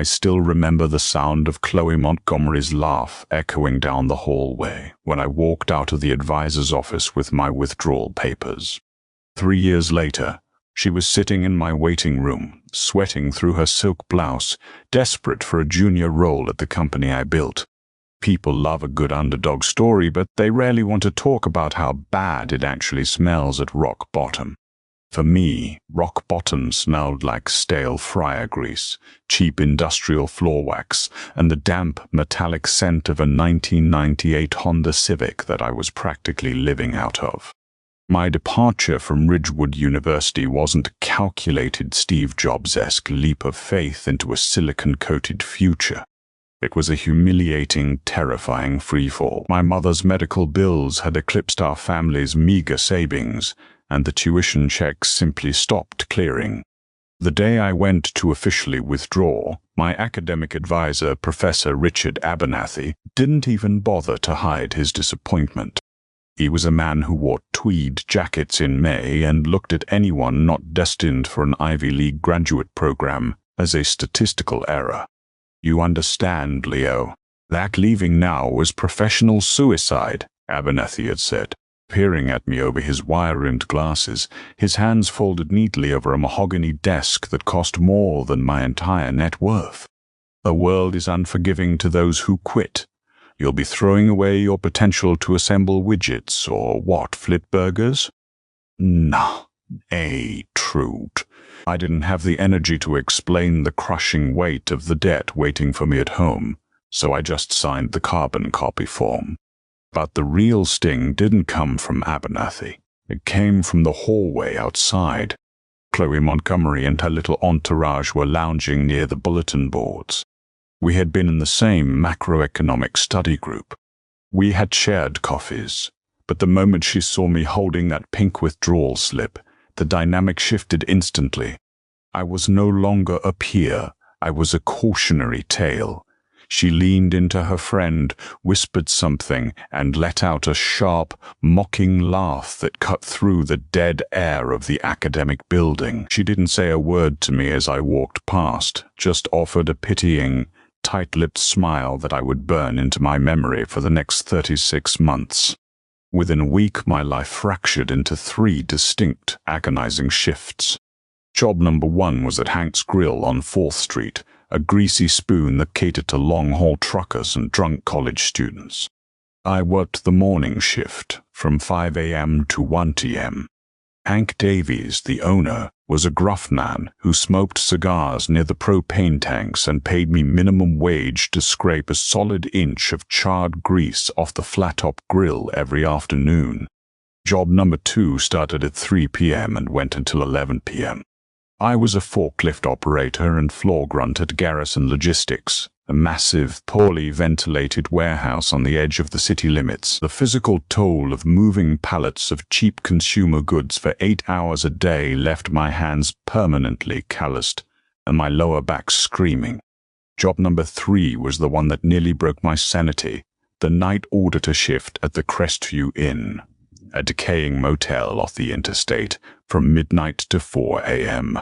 I still remember the sound of Chloe Montgomery's laugh echoing down the hallway when I walked out of the advisor's office with my withdrawal papers. 3 years later, she was sitting in my waiting room, sweating through her silk blouse, desperate for a junior role at the company I built. People love a good underdog story, but they rarely want to talk about how bad it actually smells at rock bottom. For me, rock bottom smelled like stale fryer grease, cheap industrial floor wax, and the damp, metallic scent of a 1998 Honda Civic that I was practically living out of. My departure from Ridgewood University wasn't a calculated Steve Jobs-esque leap of faith into a silicon-coated future. It was a humiliating, terrifying freefall. My mother's medical bills had eclipsed our family's meager savings, and the tuition checks simply stopped clearing. The day I went to officially withdraw, my academic advisor, Professor Richard Abernathy, didn't even bother to hide his disappointment. He was a man who wore tweed jackets in May and looked at anyone not destined for an Ivy League graduate program as a statistical error. "You understand, Leo, that leaving now was professional suicide," Abernathy had said, peering at me over his wire-rimmed glasses, his hands folded neatly over a mahogany desk that cost more than my entire net worth. "The world is unforgiving to those who quit. You'll be throwing away your potential to assemble widgets, or what, flip burgers?" Nah, truth. I didn't have the energy to explain the crushing weight of the debt waiting for me at home, so I just signed the carbon copy form. But the real sting didn't come from Abernathy. It came from the hallway outside. Chloe Montgomery and her little entourage were lounging near the bulletin boards. We had been in the same macroeconomic study group. We had shared coffees, but the moment she saw me holding that pink withdrawal slip, the dynamic shifted instantly. I was no longer a peer, I was a cautionary tale. She leaned into her friend, whispered something, and let out a sharp, mocking laugh that cut through the dead air of the academic building. She didn't say a word to me as I walked past, just offered a pitying, tight-lipped smile that I would burn into my memory for the next 36 months. Within a week, my life fractured into 3 distinct, agonizing shifts. Job number 1 was at Hank's Grill on 4th Street, a greasy spoon that catered to long-haul truckers and drunk college students. I worked the morning shift, from 5 a.m. to 1 p.m. Hank Davies, the owner, was a gruff man who smoked cigars near the propane tanks and paid me minimum wage to scrape a solid inch of charred grease off the flat-top grill every afternoon. Job number 2 started at 3 p.m. and went until 11 p.m. I was a forklift operator and floor grunt at Garrison Logistics, a massive, poorly ventilated warehouse on the edge of the city limits. The physical toll of moving pallets of cheap consumer goods for 8 hours a day left my hands permanently calloused and my lower back screaming. Job number 3 was the one that nearly broke my sanity, the night auditor shift at the Crestview Inn, a decaying motel off the interstate, from midnight to 4 a.m.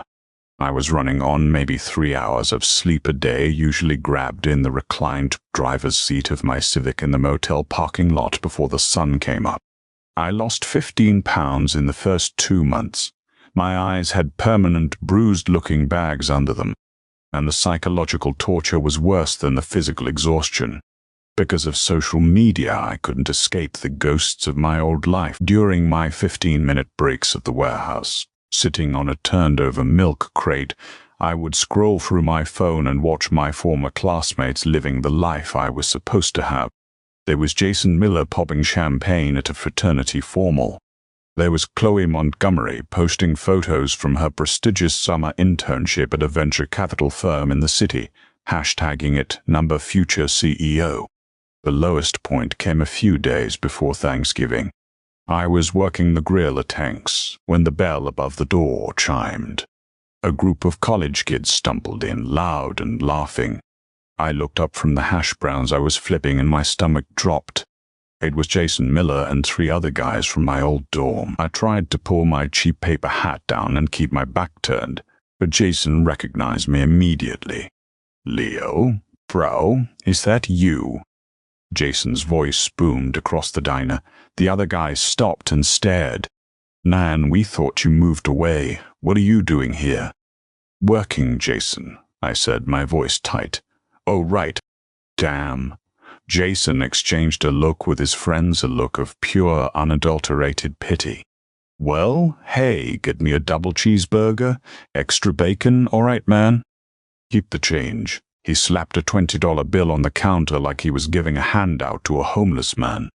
I was running on maybe 3 hours of sleep a day, usually grabbed in the reclined driver's seat of my Civic in the motel parking lot before the sun came up. I lost 15 pounds in the first 2 months. My eyes had permanent bruised-looking bags under them, and the psychological torture was worse than the physical exhaustion. Because of social media, I couldn't escape the ghosts of my old life. During my 15-minute breaks at the warehouse, sitting on a turned-over milk crate, I would scroll through my phone and watch my former classmates living the life I was supposed to have. There was Jason Miller popping champagne at a fraternity formal. There was Chloe Montgomery posting photos from her prestigious summer internship at a venture capital firm in the city, hashtagging it #FutureCEO. The lowest point came a few days before Thanksgiving. I was working the grill at Hank's when the bell above the door chimed. A group of college kids stumbled in, loud and laughing. I looked up from the hash browns I was flipping and my stomach dropped. It was Jason Miller and 3 other guys from my old dorm. I tried to pull my cheap paper hat down and keep my back turned, but Jason recognized me immediately. Leo? Bro, is that you? Jason's voice boomed across the diner. The other guys stopped and stared. Man, we thought you moved away. What are you doing here? Working, Jason, I said, my voice tight. Oh, right. Damn. Jason exchanged a look with his friends, a look of pure, unadulterated pity. Well, hey, get me a double cheeseburger, extra bacon, all right, man? Keep the change. He slapped a $20 bill on the counter like he was giving a handout to a homeless man.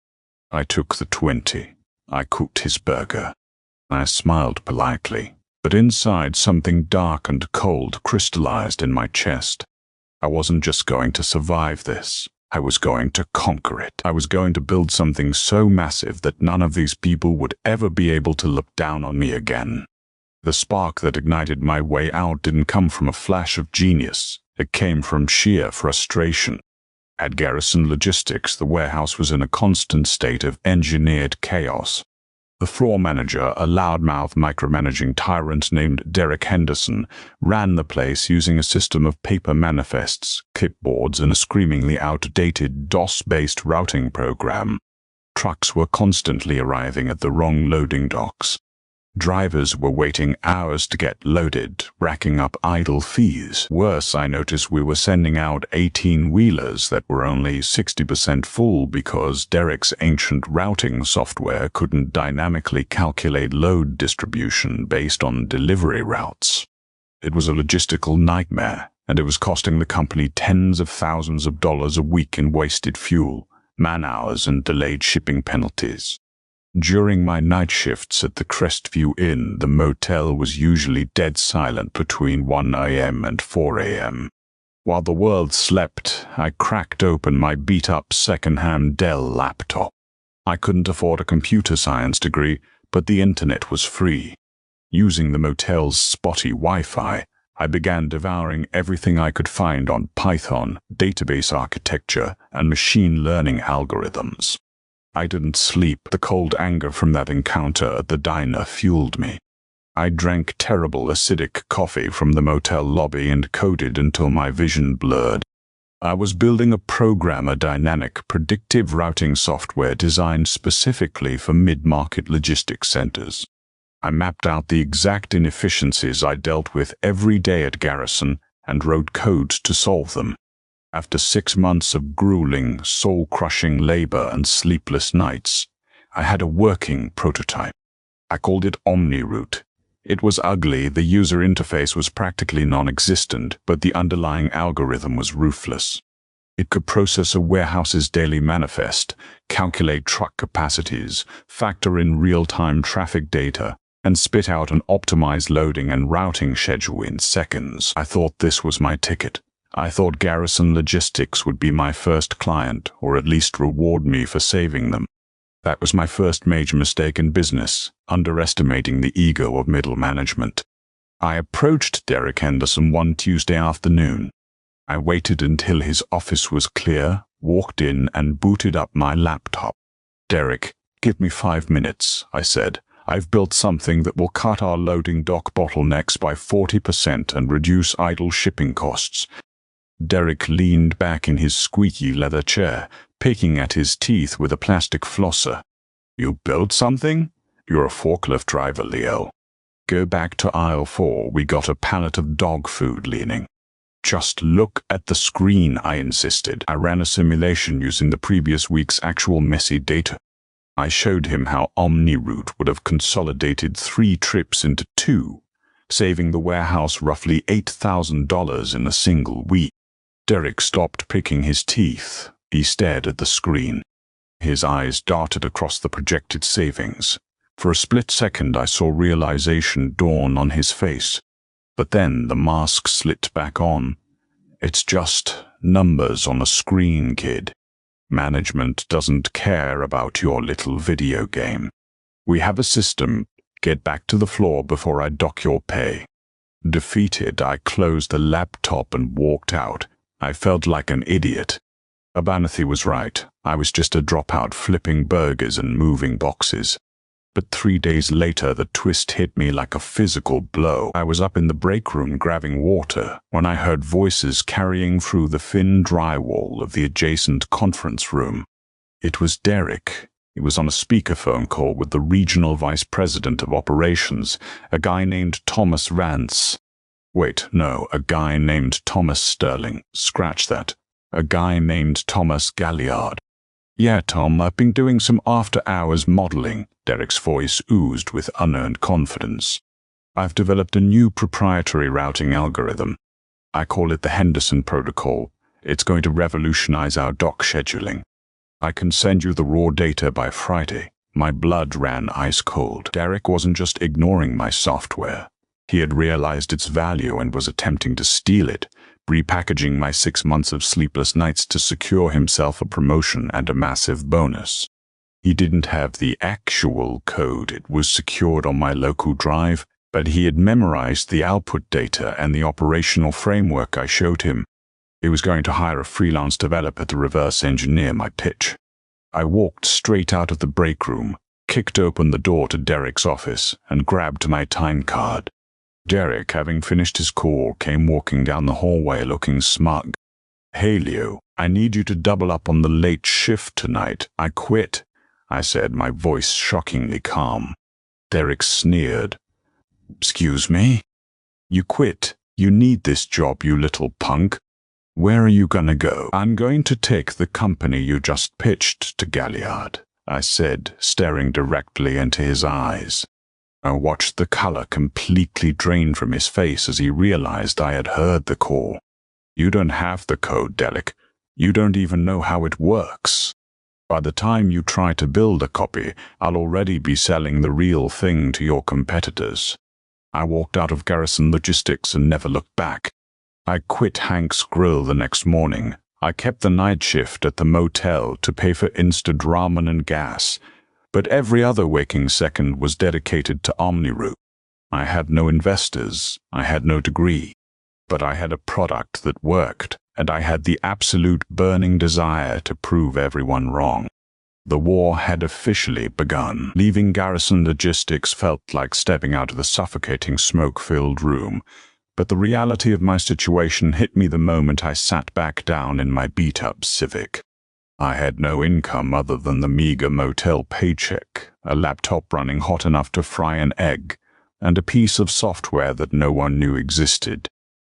I took the 20. I cooked his burger. I smiled politely, but inside something dark and cold crystallized in my chest. I wasn't just going to survive this. I was going to conquer it. I was going to build something so massive that none of these people would ever be able to look down on me again. The spark that ignited my way out didn't come from a flash of genius. It came from sheer frustration. At Garrison Logistics, the warehouse was in a constant state of engineered chaos. The floor manager, a loudmouth micromanaging tyrant named Derek Henderson, ran the place using a system of paper manifests, clipboards, and a screamingly outdated DOS-based routing program. Trucks were constantly arriving at the wrong loading docks. Drivers were waiting hours to get loaded, racking up idle fees. Worse, I noticed we were sending out 18-wheelers that were only 60% full because Derek's ancient routing software couldn't dynamically calculate load distribution based on delivery routes. It was a logistical nightmare, and it was costing the company tens of thousands of dollars a week in wasted fuel, man-hours, and delayed shipping penalties. During my night shifts at the Crestview Inn, the motel was usually dead silent between 1 a.m. and 4 a.m. While the world slept, I cracked open my beat-up second-hand Dell laptop. I couldn't afford a computer science degree, but the internet was free. Using the motel's spotty Wi-Fi, I began devouring everything I could find on Python, database architecture, and machine learning algorithms. I didn't sleep. The cold anger from that encounter at the diner fueled me. I drank terrible acidic coffee from the motel lobby and coded until my vision blurred. I was building a programmer-dynamic, predictive routing software designed specifically for mid-market logistics centers. I mapped out the exact inefficiencies I dealt with every day at Garrison and wrote codes to solve them. After 6 months of grueling, soul-crushing labor and sleepless nights, I had a working prototype. I called it OmniRoute. It was ugly, the user interface was practically non-existent, but the underlying algorithm was ruthless. It could process a warehouse's daily manifest, calculate truck capacities, factor in real-time traffic data, and spit out an optimized loading and routing schedule in seconds. I thought this was my ticket. I thought Garrison Logistics would be my first client, or at least reward me for saving them. That was my first major mistake in business, underestimating the ego of middle management. I approached Derek Henderson one Tuesday afternoon. I waited until his office was clear, walked in, and booted up my laptop. Derek, give me 5 minutes, I said. I've built something that will cut our loading dock bottlenecks by 40% and reduce idle shipping costs. Derek leaned back in his squeaky leather chair, picking at his teeth with a plastic flosser. You built something? You're a forklift driver, Leo. Go back to aisle 4. We got a pallet of dog food leaning. Just look at the screen, I insisted. I ran a simulation using the previous week's actual messy data. I showed him how OmniRoute would have consolidated 3 trips into 2, saving the warehouse roughly $8,000 in a single week. Derek stopped picking his teeth. He stared at the screen. His eyes darted across the projected savings. For a split second, I saw realization dawn on his face. But then the mask slipped back on. It's just numbers on a screen, kid. Management doesn't care about your little video game. We have a system. Get back to the floor before I dock your pay. Defeated, I closed the laptop and walked out. I felt like an idiot. Abernathy was right. I was just a dropout flipping burgers and moving boxes. But 3 days later, the twist hit me like a physical blow. I was up in the break room grabbing water when I heard voices carrying through the thin drywall of the adjacent conference room. It was Derek. He was on a speakerphone call with the regional vice president of operations, a guy named Thomas Rance. Wait, no, a guy named Thomas Sterling. Scratch that. A guy named Thomas Galliard. Yeah, Tom, I've been doing some after-hours modeling. Derek's voice oozed with unearned confidence. I've developed a new proprietary routing algorithm. I call it the Henderson Protocol. It's going to revolutionize our dock scheduling. I can send you the raw data by Friday. My blood ran ice cold. Derek wasn't just ignoring my software. He had realized its value and was attempting to steal it, repackaging my 6 months of sleepless nights to secure himself a promotion and a massive bonus. He didn't have the actual code. It was secured on my local drive, but he had memorized the output data and the operational framework I showed him. He was going to hire a freelance developer to reverse engineer my pitch. I walked straight out of the break room, kicked open the door to Derek's office, and grabbed my time card. Derek, having finished his call, came walking down the hallway looking smug. "Hey, Leo, I need you to double up on the late shift tonight. I quit," I said, my voice shockingly calm. Derek sneered. "Excuse me? You quit? You need this job, you little punk. Where are you gonna go?" "I'm going to take the company you just pitched to Galliard," I said, staring directly into his eyes. I watched the color completely drain from his face as he realized I had heard the call. "You don't have the code, Derek. You don't even know how it works. By the time you try to build a copy, I'll already be selling the real thing to your competitors." I walked out of Garrison Logistics and never looked back. I quit Hank's Grill the next morning. I kept the night shift at the motel to pay for instant ramen and gas, but every other waking second was dedicated to OmniRoute. I had no investors, I had no degree, but I had a product that worked, and I had the absolute burning desire to prove everyone wrong. The war had officially begun. Leaving Garrison Logistics felt like stepping out of the suffocating smoke-filled room, but the reality of my situation hit me the moment I sat back down in my beat-up Civic. I had no income other than the meager motel paycheck, a laptop running hot enough to fry an egg, and a piece of software that no one knew existed.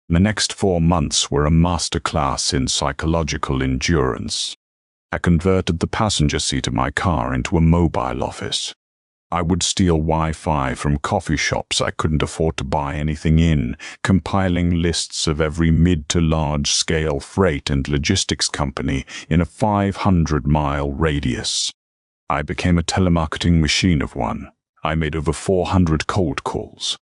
The next 4 months were a masterclass in psychological endurance. I converted the passenger seat of my car into a mobile office. I would steal Wi-Fi from coffee shops I couldn't afford to buy anything in, compiling lists of every mid to large-scale freight and logistics company in a 500-mile radius. I became a telemarketing machine of one. I made over 400 cold calls.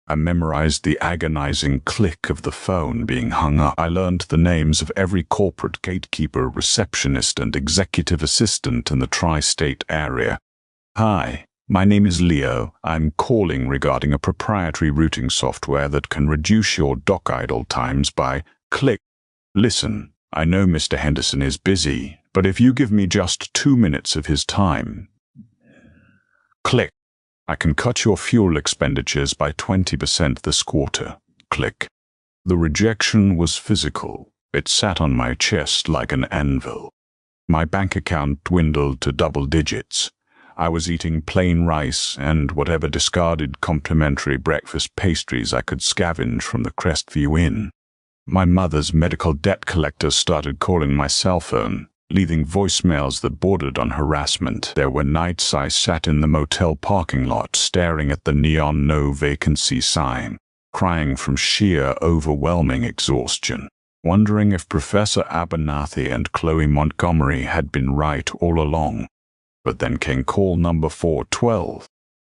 I memorized the agonizing click of the phone being hung up. I learned the names of every corporate gatekeeper, receptionist, and executive assistant in the tri-state area. "Hi. My name is Leo. I'm calling regarding a proprietary routing software that can reduce your dock idle times by click. Listen, I know Mr. Henderson is busy, but if you give me just 2 minutes of his time, click, I can cut your fuel expenditures by 20% this quarter. Click." The rejection was physical. It sat on my chest like an anvil. My bank account dwindled to double digits. I was eating plain rice and whatever discarded complimentary breakfast pastries I could scavenge from the Crestview Inn. My mother's medical debt collector started calling my cell phone, leaving voicemails that bordered on harassment. There were nights I sat in the motel parking lot staring at the neon no vacancy sign, crying from sheer overwhelming exhaustion, wondering if Professor Abernathy and Chloe Montgomery had been right all along. But then came call number 412.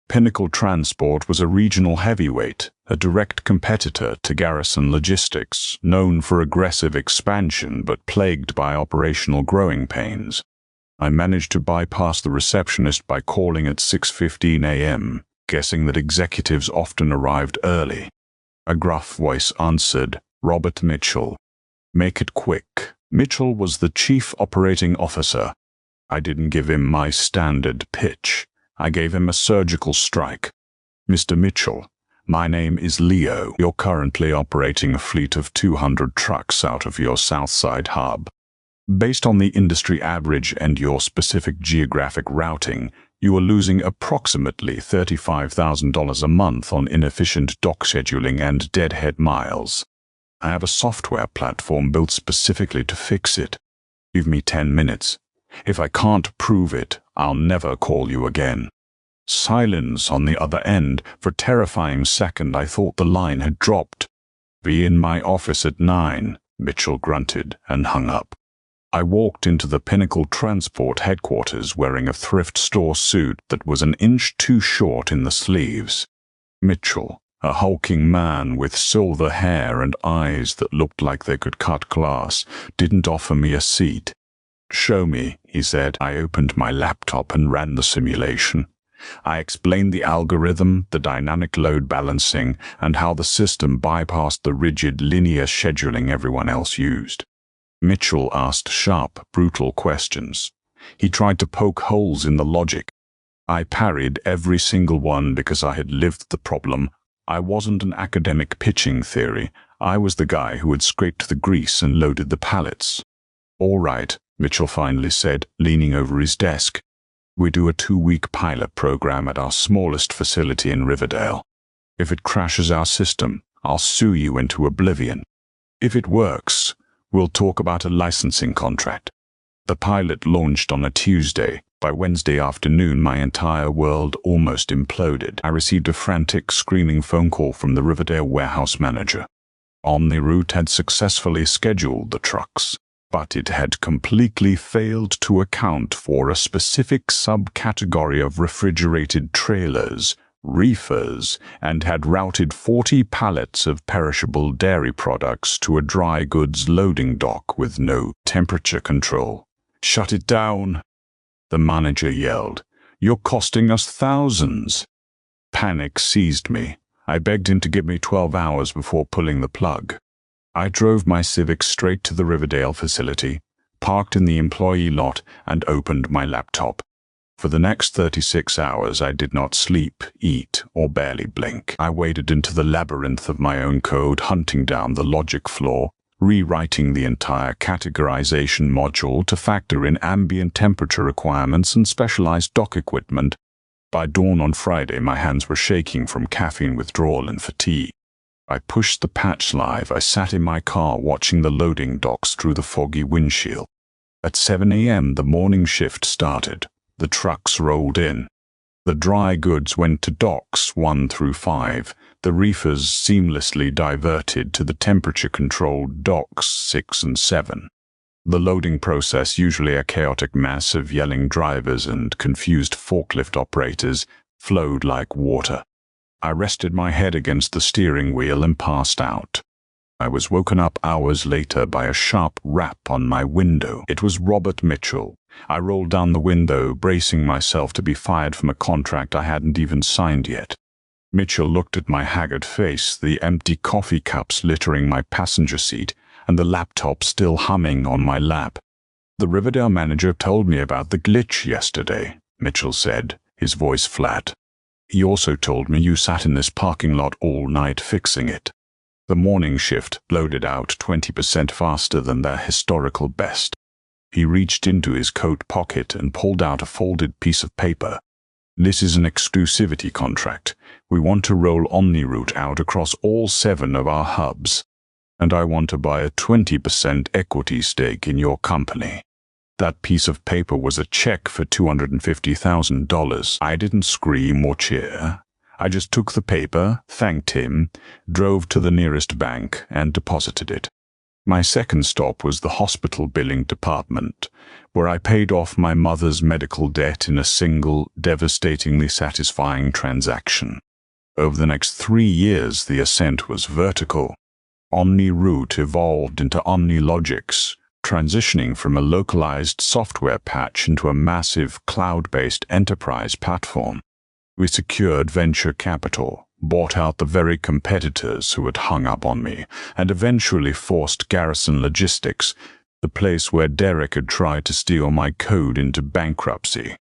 Pinnacle Transport was a regional heavyweight, a direct competitor to Garrison Logistics, known for aggressive expansion but plagued by operational growing pains. I managed to bypass the receptionist by calling at 6:15 a.m., guessing that executives often arrived early. A gruff voice answered, "Robert Mitchell." "Make it quick." Mitchell was the chief operating officer. I didn't give him my standard pitch. I gave him a surgical strike. Mr. Mitchell, my name is Leo. You're currently operating a fleet of 200 trucks out of your Southside hub. Based on the industry average and your specific geographic routing, you are losing approximately $35,000 a month on inefficient dock scheduling and deadhead miles. I have a software platform built specifically to fix it. Give me 10 minutes. If I can't prove it, I'll never call you again. Silence on the other end. For a terrifying second, I thought the line had dropped. Be in my office at 9, Mitchell grunted and hung up. I walked into the Pinnacle Transport headquarters wearing a thrift store suit that was an inch too short in the sleeves. Mitchell, a hulking man with silver hair and eyes that looked like they could cut glass, didn't offer me a seat. Show me, he said. I opened my laptop and ran the simulation. I explained the algorithm, the dynamic load balancing, and how the system bypassed the rigid linear scheduling everyone else used. Mitchell asked sharp, brutal questions. He tried to poke holes in the logic. I parried every single one because I had lived the problem. I wasn't an academic pitching theory. I was the guy who had scraped the grease and loaded the pallets. All right, Mitchell finally said, leaning over his desk. We do a 2-week pilot program at our smallest facility in Riverdale. If it crashes our system, I'll sue you into oblivion. If it works, we'll talk about a licensing contract. The pilot launched on a Tuesday. By Wednesday afternoon, my entire world almost imploded. I received a frantic, screaming phone call from the Riverdale warehouse manager. OmniRoute had successfully scheduled the trucks, but it had completely failed to account for a specific subcategory of refrigerated trailers, reefers, and had routed 40 pallets of perishable dairy products to a dry goods loading dock with no temperature control. Shut it down, the manager yelled. You're costing us thousands. Panic seized me. I begged him to give me 12 hours before pulling the plug. I drove my Civic straight to the Riverdale facility, parked in the employee lot, and opened my laptop. For the next 36 hours, I did not sleep, eat, or barely blink. I waded into the labyrinth of my own code, hunting down the logic flaw, rewriting the entire categorization module to factor in ambient temperature requirements and specialized dock equipment. By dawn on Friday, my hands were shaking from caffeine withdrawal and fatigue. I pushed the patch live. I sat in my car watching the loading docks through the foggy windshield. At 7 a.m., the morning shift started. The trucks rolled in. The dry goods went to docks 1 through 5. The reefers seamlessly diverted to the temperature-controlled docks 6 and 7. The loading process, usually a chaotic mass of yelling drivers and confused forklift operators, flowed like water. I rested my head against the steering wheel and passed out. I was woken up hours later by a sharp rap on my window. It was Robert Mitchell. I rolled down the window, bracing myself to be fired from a contract I hadn't even signed yet. Mitchell looked at my haggard face, the empty coffee cups littering my passenger seat, and the laptop still humming on my lap. The Riverdale manager told me about the glitch yesterday, Mitchell said, his voice flat. He also told me you sat in this parking lot all night fixing it. The morning shift loaded out 20% faster than their historical best. He reached into his coat pocket and pulled out a folded piece of paper. This is an exclusivity contract. We want to roll OmniRoute out across all 7 of our hubs, and I want to buy a 20% equity stake in your company. That piece of paper was a check for $250,000. I didn't scream or cheer. I just took the paper, thanked him, drove to the nearest bank, and deposited it. My second stop was the hospital billing department, where I paid off my mother's medical debt in a single, devastatingly satisfying transaction. Over the next 3 years, the ascent was vertical. OmniRoute evolved into OmniLogix, transitioning from a localized software patch into a massive cloud-based enterprise platform. We secured venture capital, bought out the very competitors who had hung up on me, and eventually forced Garrison Logistics, the place where Derek had tried to steal my code, into bankruptcy.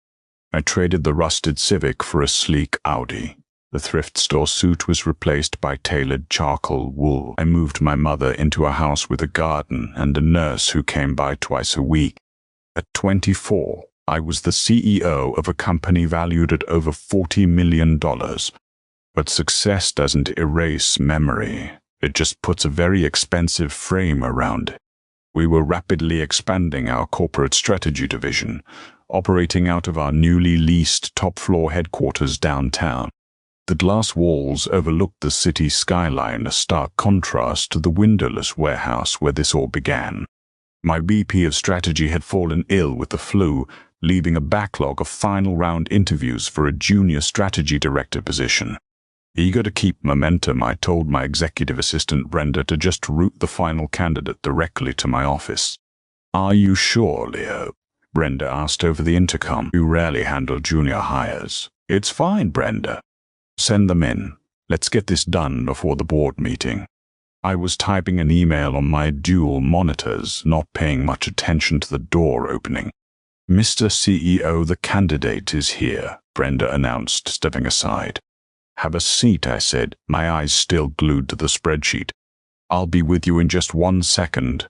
I traded the rusted Civic for a sleek Audi. The thrift store suit was replaced by tailored charcoal wool. I moved my mother into a house with a garden and a nurse who came by twice a week. At 24, I was the CEO of a company valued at over $40 million. But success doesn't erase memory. It just puts a very expensive frame around it. We were rapidly expanding our corporate strategy division, operating out of our newly leased top-floor headquarters downtown. The glass walls overlooked the city skyline, a stark contrast to the windowless warehouse where this all began. My VP of strategy had fallen ill with the flu, leaving a backlog of final round interviews for a junior strategy director position. Eager to keep momentum, I told my executive assistant Brenda to just route the final candidate directly to my office. "Are you sure, Leo?" Brenda asked over the intercom. "You rarely handle junior hires." "It's fine, Brenda. Send them in. Let's get this done before the board meeting." I was typing an email on my dual monitors, not paying much attention to the door opening. "Mr. CEO, the candidate is here," Brenda announced, stepping aside. "Have a seat," I said, my eyes still glued to the spreadsheet. "I'll be with you in just 1 second."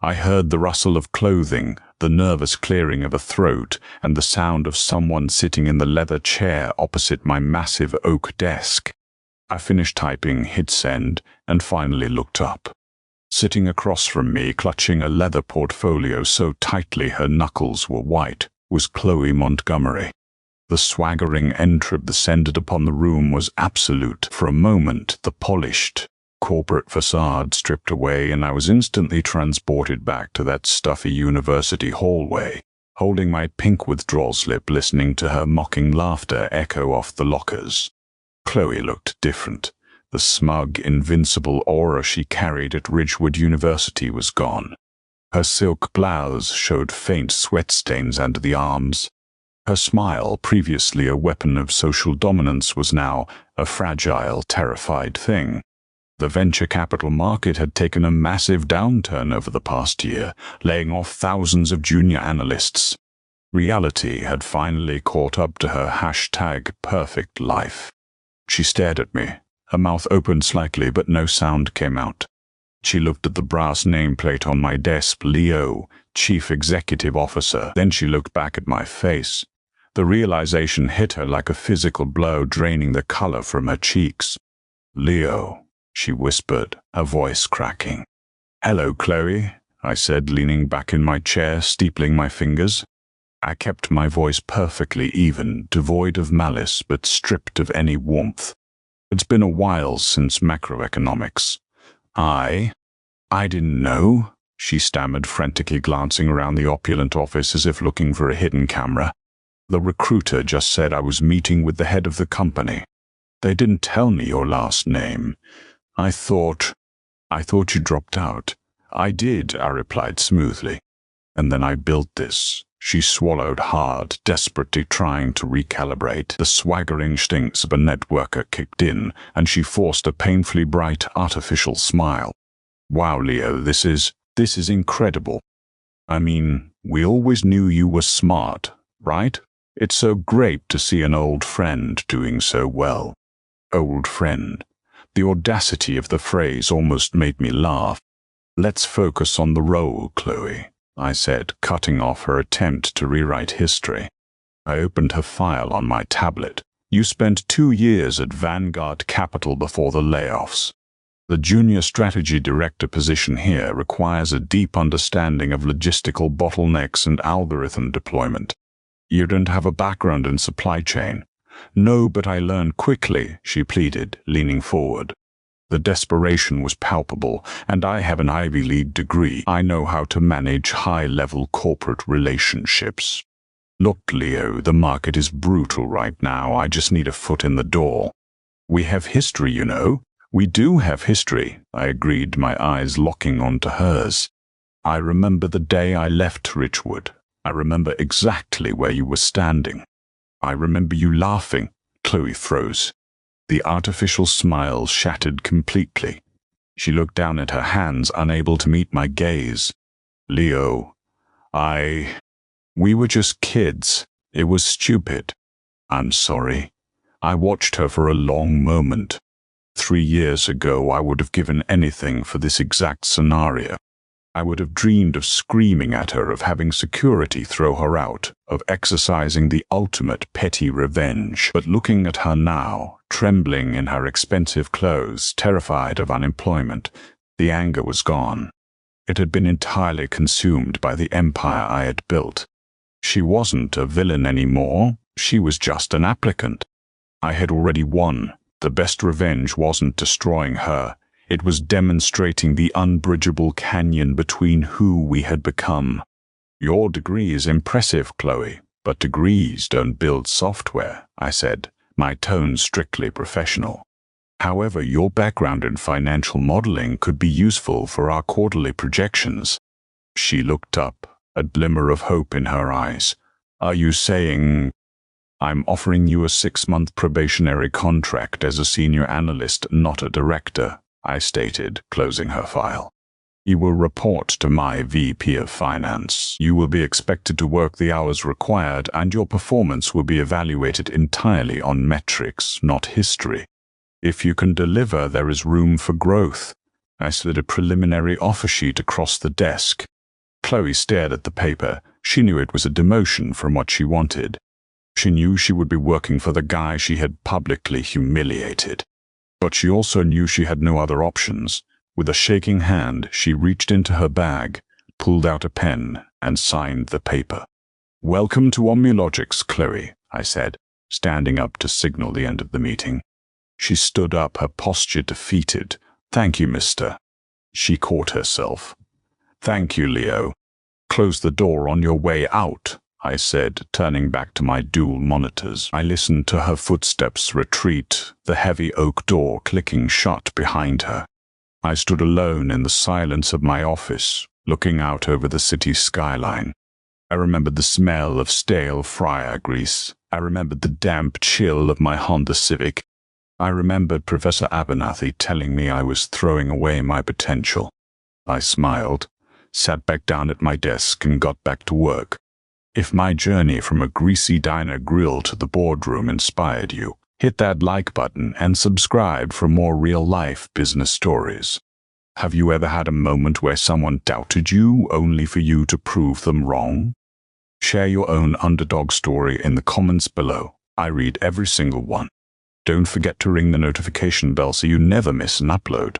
I heard the rustle of clothing, the nervous clearing of a throat, and the sound of someone sitting in the leather chair opposite my massive oak desk. I finished typing, hit send, and finally looked up. Sitting across from me, clutching a leather portfolio so tightly her knuckles were white, was Chloe Montgomery. The swaggering entry descended upon the room was absolute. For a moment, the polished, corporate facade stripped away, and I was instantly transported back to that stuffy university hallway, holding my pink withdrawal slip, listening to her mocking laughter echo off the lockers. Chloe looked different. The smug, invincible aura she carried at Ridgewood University was gone. Her silk blouse showed faint sweat stains under the arms. Her smile, previously a weapon of social dominance, was now a fragile, terrified thing. The venture capital market had taken a massive downturn over the past year, laying off thousands of junior analysts. Reality had finally caught up to her #perfect life. She stared at me. Her mouth opened slightly, but no sound came out. She looked at the brass nameplate on my desk, Leo, Chief Executive Officer. Then she looked back at my face. The realization hit her like a physical blow, draining the color from her cheeks. "Leo," she whispered, her voice cracking. "Hello, Chloe," I said, leaning back in my chair, steepling my fingers. I kept my voice perfectly even, devoid of malice but stripped of any warmth. "It's been a while since macroeconomics." I didn't know," she stammered, frantically glancing around the opulent office as if looking for a hidden camera. "The recruiter just said I was meeting with the head of the company. They didn't tell me your last name. I thought you dropped out." "I did," I replied smoothly. "And then I built this." She swallowed hard, desperately trying to recalibrate. The swaggering stinks of a networker kicked in, and she forced a painfully bright, artificial smile. "Wow, Leo, this is incredible. I mean, we always knew you were smart, right? It's so great to see an old friend doing so well." Old friend. The audacity of the phrase almost made me laugh. "Let's focus on the role, Chloe," I said, cutting off her attempt to rewrite history. I opened her file on my tablet. "You spent 2 years at Vanguard Capital before the layoffs. The junior strategy director position here requires a deep understanding of logistical bottlenecks and algorithm deployment. You don't have a background in supply chain." "No, but I learned quickly," she pleaded, leaning forward. The desperation was palpable, and I have an Ivy League degree. I know how to manage high-level corporate relationships. "Look, Leo, the market is brutal right now. I just need a foot in the door." "We have history, you know." "We do have history," I agreed, my eyes locking onto hers. "I remember the day I left Ridgewood. I remember exactly where you were standing. I remember you laughing." Chloe froze. The artificial smile shattered completely. She looked down at her hands, unable to meet my gaze. "Leo, we were just kids." It was stupid. I'm sorry. I watched her for a long moment. 3 years ago, I would have given anything for this exact scenario. I would have dreamed of screaming at her, of having security throw her out, of exercising the ultimate petty revenge. But looking at her now, trembling in her expensive clothes, terrified of unemployment, the anger was gone. It had been entirely consumed by the empire I had built. She wasn't a villain anymore. She was just an applicant. I had already won. The best revenge wasn't destroying her. It was demonstrating the unbridgeable canyon between who we had become. Your degree is impressive, Chloe, but degrees don't build software, I said, my tone strictly professional. However, your background in financial modeling could be useful for our quarterly projections. She looked up, a glimmer of hope in her eyes. Are you saying... I'm offering you a 6-month probationary contract as a senior analyst, not a director, I stated, closing her file. You will report to my VP of Finance. You will be expected to work the hours required, and your performance will be evaluated entirely on metrics, not history. If you can deliver, there is room for growth. I slid a preliminary offer sheet across the desk. Chloe stared at the paper. She knew it was a demotion from what she wanted. She knew she would be working for the guy she had publicly humiliated. But she also knew she had no other options. With a shaking hand, she reached into her bag, pulled out a pen, and signed the paper. Welcome to OmniLogix, Chloe, I said, standing up to signal the end of the meeting. She stood up, her posture defeated. Thank you, mister. She caught herself. Thank you, Leo. Close the door on your way out, I said, turning back to my dual monitors. I listened to her footsteps retreat, the heavy oak door clicking shut behind her. I stood alone in the silence of my office, looking out over the city skyline. I remembered the smell of stale fryer grease. I remembered the damp chill of my Honda Civic. I remembered Professor Abernathy telling me I was throwing away my potential. I smiled, sat back down at my desk, and got back to work. If my journey from a greasy diner grill to the boardroom inspired you, hit that like button and subscribe for more real-life business stories. Have you ever had a moment where someone doubted you only for you to prove them wrong? Share your own underdog story in the comments below. I read every single one. Don't forget to ring the notification bell so you never miss an upload.